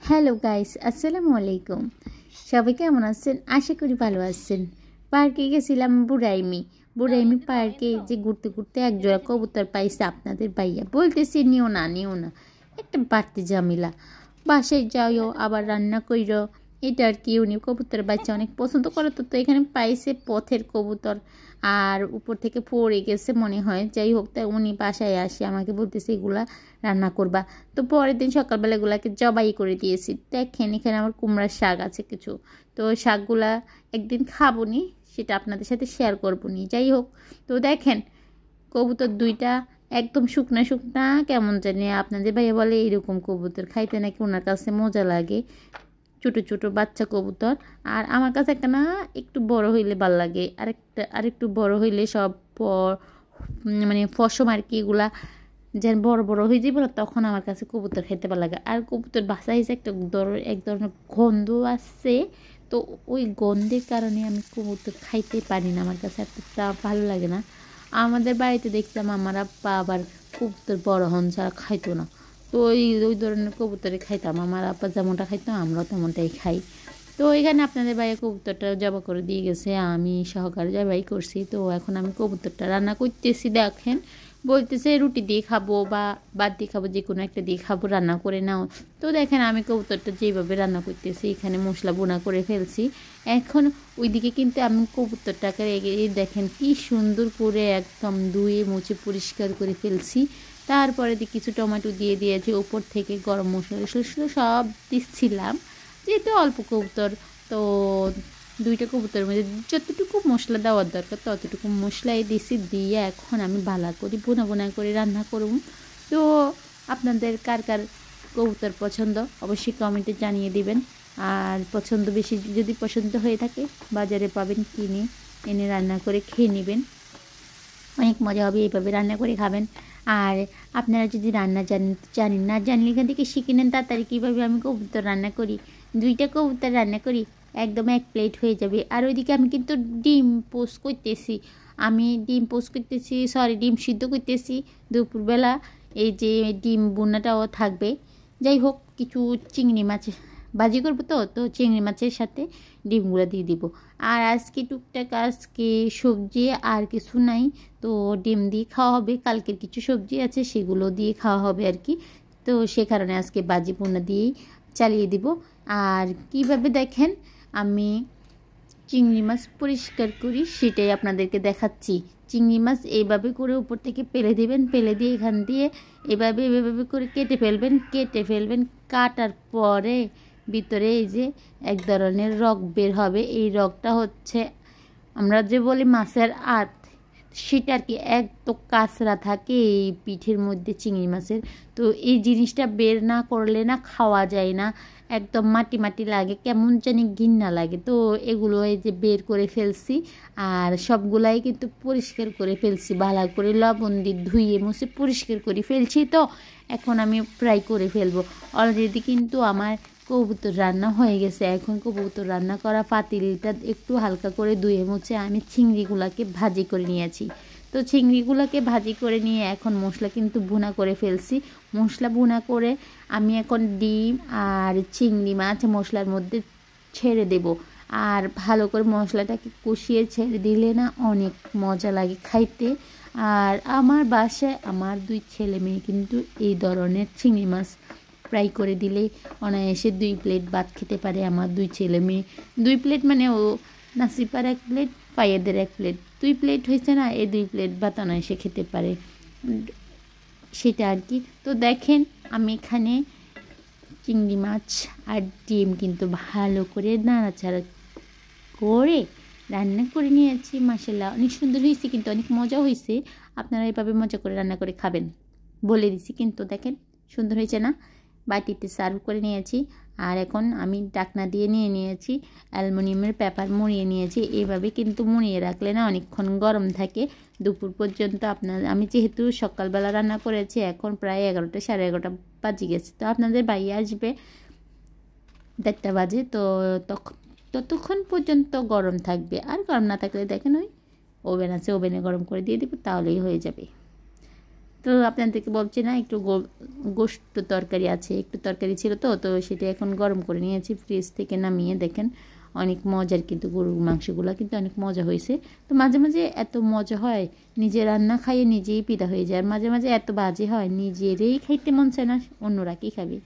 Hello guys, আসসালামু আলাইকুম। সবাই কেমন আছেন? আশা করি ভালো আছেন। পার্কে গেছিলাম বুড়াইমি পার্কে যে ঘুরতে ঘুরতে এক জোড়া কবুতর পাইছে আপনাদের ভাইয়া। বলতেছি নিও না, একটা বাড়তি ঝামেলা। বাসায় যাইও আবার রান্না কইরো, এটা আর কি। উনি কবুতরের বাচ্চা অনেক পছন্দ করে, তো এখানে পাইছে পথের কবুতর আর উপর থেকে পড়ে গেছে মনে হয়। যাই হোক, তাই উনি বাসায় আসে আমাকে বলতেছে এগুলা রান্না করবা। তো পরের দিন সকালবেলা এগুলাকে জবাই করে দিয়েছি। দেখেন এখানে আমার কুমড়ার শাক আছে কিছু, তো শাকগুলা একদিন খাবো নি, সেটা আপনাদের সাথে শেয়ার করবো নি। যাই হোক, তো দেখেন কবুতর দুইটা একদম শুকনা শুকনা কেমন জানি। আপনাদের ভাইয়া বলে এইরকম কবুতর খাইতে নাকি ওনার কাছে মজা লাগে, ছোটো ছোটো বাচ্চা কবুতর। আর আমার কাছে একটা না একটু বড় হইলে ভাল লাগে, আরেকটু বড় হইলে সব মানে ফসম আর কি, এগুলা যেন বড় বড় হয়ে যাবে তখন আমার কাছে কবুতর খেতে ভালো লাগে। আর কবুতর বাসা হিসেবে এক ধরনের গন্ধ আসছে, তো ওই গন্ধের কারণে আমি কবুতর খাইতে পারি না, আমার কাছে এতটা ভালো লাগে না। আমাদের বাড়িতে দেখতাম আমার আব্বা আবার কবুতর বড় হন ছাড়া খাইতো না, তো ওই ওই ধরনের কবুতরে খাইতাম। আমার আব্বা যেমনটা খাইতাম আমরাও তেমনটাই খাই। তো এখানে আপনাদের বাইরে কবুতরটা জবাই করে দিয়ে গেছে, আমি সহকারে জবাই করছি। তো এখন আমি কবুতরটা রান্না করতেছি। দেখেন বলতেছে রুটি দিয়ে খাবো বা ভাত দিয়ে খাবো, যে কোনো একটা দিয়ে খাবো, রান্না করে নাও। তো দেখেন আমি কবুতরটা যেভাবে রান্না করতেছি, এখানে মশলা বোনা করে ফেলছি। এখন ওইদিকে কিন্তু আমি কবুতরটাকে দেখেন কি সুন্দর করে একদম ধুয়ে মুছে পরিষ্কার করে ফেলছি। তারপরে কিছু টমেটো দিয়ে দিয়েছি, উপর থেকে গরম মশলা টশলা সব দিচ্ছিলাম, যেহেতু অল্প কবুতর। তো দুইটা কবুতরের মধ্যে যতটুকু মশলা দেওয়ার দরকার ততটুকু মশলাই দিছি, দিয়ে এখন আমি ভালো করে বোনা করে রান্না করব। তো আপনাদের কার কার কবুতর পছন্দ অবশ্যই কমেন্টে জানিয়ে দিবেন। আর বেশি যদি পছন্দ হয়ে থাকে বাজারে পাবেন, কিনে এনে রান্না করে খেয়ে নেবেন, অনেক মজা হবে। এইভাবে রান্না করে খাবেন। আর আপনারা যদি রান্না জানেন না, জানলে এখান থেকে শিখে নেন তাড়াতাড়ি কীভাবে আমি কবুতর রান্না করি। দুইটা কবুতর রান্না করি, একদম এক প্লেট হয়ে যাবে। আর ওইদিকে আমি কিন্তু ডিম পোস্ট করতেছি, ডিম সিদ্ধ করতেছি দুপুরবেলা। এই যে ডিম বোনাটাও থাকবে। যাই হোক, কিছু চিংড়ি মাছ ভাজি করবো, তো চিংড়ি মাছের সাথে ডিমগুলো দিয়ে দিব। আর আজকে টুকটাক আজকে সবজি আর কিছু নাই, তো ডিম দিয়ে খাওয়া হবে। কালকের কিছু সবজি আছে সেগুলো দিয়ে খাওয়া হবে আর কি। তো সে কারণে আজকে ভাজি পোনা দিয়েই চালিয়ে দিব। আর কিভাবে দেখেন আমি চিংড়ি মাছ পরিষ্কার করি সেটাই আপনাদেরকে দেখাচ্ছি। চিংড়ি মাছ এইভাবে করে উপর থেকে পেলে দিবেন, পেলে দিয়ে এখান দিয়ে এভাবে করে কেটে ফেলবেন। কাটার পরে ভিতরে এই যে এক ধরনের রগ বের হবে। এই রগটা হচ্ছে আমরা যে বলি মাছের আঁত, সেটা আর কি। এক তো কাঁচরা থাকে এই পিঠের মধ্যে চিংড়ি মাছের, তো এই জিনিসটা বের না করলে না খাওয়া যায় না, একদম মাটি মাটি লাগে, কেমন জানি ঘিন্না লাগে। তো এগুলো এই যে বের করে ফেলছি, আর সবগুলাই কিন্তু পরিষ্কার করে ফেলছি, ভালো করে লবণ দিয়ে ধুয়ে মুছে পরিষ্কার করে ফেলছি। তো এখন আমি ফ্রাই করে ফেলবো। অলরেডি কিন্তু আমার কবুতর রান্না হয়ে গেছে। এখন কবুতর রান্না করা পাতিলটা একটু হালকা করে ধুয়ে মুছে আমি চিংড়িগুলোকে ভাজি করে নিয়েছি। তো চিংড়িগুলোকে ভাজি করে নিয়ে এখন মশলা কিন্তু ভুনা করে ফেলছি। মশলা ভুনা করে আমি এখন ডিম আর চিংড়ি মাছ মশলার মধ্যে ছেড়ে দেব। আর ভালো করে মশলাটাকে কষিয়ে ছেড়ে দিলে না অনেক মজা লাগে খাইতে। আর আমার বাসায় আমার দুই ছেলে মেয়ে কিন্তু এই ধরনের চিংড়ি মাছ ফ্রাই করে দিলেই অনায়াসে 2 প্লেট ভাত খেতে পারে আমার দুই ছেলে মেয়ে। 2 প্লেট মানে ও নাসিপার 1 প্লেট, ফাইয়াদের 1 প্লেট, 2 প্লেট হয়েছে না, এই 2 প্লেট ভাত অনায়াসে খেতে পারে, সেটা আর কি। তো দেখেন আমি এখানে চিংড়ি মাছ আর ডিম কিন্তু ভালো করে নাড়াচাড়া করে রান্না করে নিয়েছি। মাশাআল্লাহ অনেক সুন্দর হয়েছে, কিন্তু অনেক মজা হয়েছে। আপনারা এভাবে মজা করে রান্না করে খাবেন বলে দিছি। কিন্তু দেখেন সুন্দর হয়েছে না। বাটিতে সার্ভ করে নিয়েছি। আর এখন আমি ঢাকনা দিয়ে নিয়েছি, অ্যালুমিনিয়ামের পেপার মুড়িয়ে নিয়েছি। এইভাবে কিন্তু মুড়িয়ে রাখলে না অনেকক্ষণ গরম থাকে দুপুর পর্যন্ত। আমি যেহেতু সকালবেলা রান্না করেছি, এখন প্রায় 11টা 11:30 বাজে গেছে। তো আপনাদের ভাই আসবে 1:30 বাজে, তো ততক্ষণ পর্যন্ত গরম থাকবে। আর গরম না থাকলে দেখেন ওই ওভেন আছে, ওভেনে গরম করে দিয়ে দেবো, তাহলেই হয়ে যাবে। তো আপনাদেরকে বলছি না, একটু গোশত তরকারি আছে, একটু তরকারি ছিল তো তো সেটা এখন গরম করে নিয়েছি ফ্রিজ থেকে নামিয়ে। দেখেন অনেক মজার, কিন্তু গরুর মাংসগুলো কিন্তু অনেক মজা হয়েছে। তো মাঝে মাঝে এত মজা হয়, নিজে রান্না খাইয়ে নিজেই পিদা হয়ে যায়, আর মাঝে মাঝে এত বাজে হয় নিজেরই খাইতে মন চায় না, অন্যরা কি খাবে।